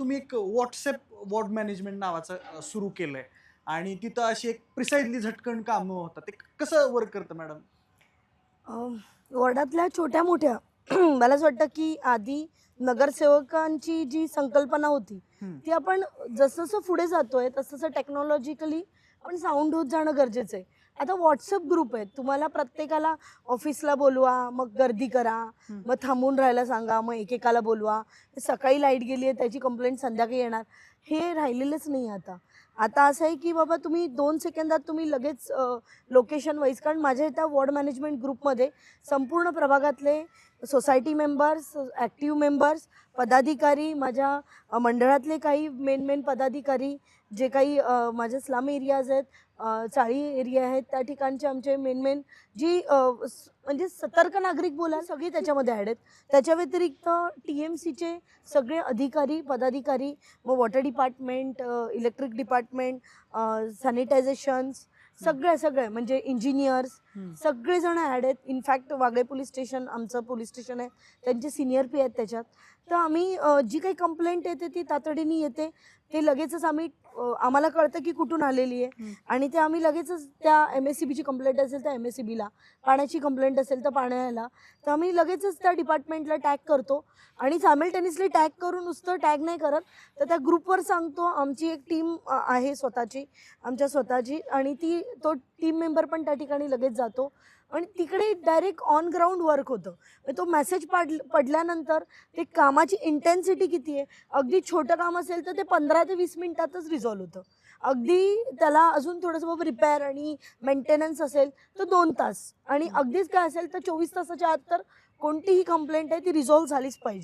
तुम्ही एक WhatsApp ward management नावाचं सुरू केलंय आणि तिथं अशी एक प्रिसाइजली झटकन कामं होतात. ते कसं वर्क करतं मॅडम? वॉर्डातल्या छोट्या-मोठ्या मला असं वाटतं, की आधी नगरसेवकांची जी संकल्पना होती, हं. ती आपण जसं-जसं पुढे जातोय, तसं-तसं टेक्नॉलॉजिकली आपण साउंड होत जाणं गरजेचं आहे. आता WhatsApp ग्रुप आहेत. तुम्हाला प्रत्येकाला ऑफिसला बोलवा, मग गर्दी करा, हं. मग थांबून राहायला सांगा, मग एकेकाला बोलवा. सकाळी लाईट गेली आहे, त्याची कंप्लेंट संध्याकाळी येणार. हे राहिलेलंच नाही आता. आता असं आहे, की बाबा तुम्ही 2 सेकंदात तुम्ही लगेच लोकेशन वाईज कारण माझ्या इथं वॉर्ड मॅनेजमेंट ग्रुपमध्ये संपूर्ण प्रभागातले सोसायटी मेंबर्स, ॲक्टिव्ह मेंबर्स, पदाधिकारी, माझ्या मंडळातले काही मेन पदाधिकारी, जे काही माझे स्लम एरियाज आहेत, चाळी एरिया आहेत, त्या ठिकाणचे आमचे मेन जी म्हणजे सतर्क नागरिक बोला सगळी त्याच्यामध्ये ॲड आहेत. त्याच्या व्यतिरिक्त TMCचे सगळे अधिकारी, पदाधिकारी, मग वॉटर डिपार्टमेंट, इलेक्ट्रिक डिपार्टमेंट, सॅनिटायझेशन्स सगळे म्हणजे इंजिनियर्स हं. सगळेजण ॲड आहेत. इनफॅक्ट वागळे पोलीस स्टेशन आमचं पोलीस स्टेशन आहे. त्यांचे सीनियर पी आहेत त्याच्यात. तर आम्ही जी काही कंप्लेंट येते ती तातडीने येते. ते लगेचच आम्ही आम्हाला कळतं की कुठून आलेली आहे हं. आणि ते आम्ही लगेचच त्या MSCBची कंप्लेंट असेल तर MSCBला, पाण्याची कंप्लेंट असेल तर पाण्याला, तर आम्ही लगेचच त्या डिपार्टमेंटला टॅग करतो आणि सायमल्टेनियसली टॅग करून नुसतं टॅग नाही करत, तर त्या ग्रुपवर सांगतो. आमची एक टीम आहे स्वतःची, आमच्या स्वतःची आणि तो टीम मेंबर पण त्या ठिकाणी लगेच जातो आणि तिकडे डायरेक्ट ऑन ग्राउंड वर्क होतं. म्हणजे तो मेसेज पडल्यानंतर ते कामाची इंटेन्सिटी किती आहे. अगदी छोटं काम असेल तर ते 15 ते 20 मिनिटातच रिझॉल्व्ह होतं. अगदी त्याला अजून थोडंसं बाबा रिपेअर आणि मेंटेनन्स असेल तर 2 तास आणि हं. अगदीच काय असेल तर 24 तासाच्या आत तर कोणतीही कंप्लेंट आहे ती रिझॉल्व्ह झालीच पाहिजे.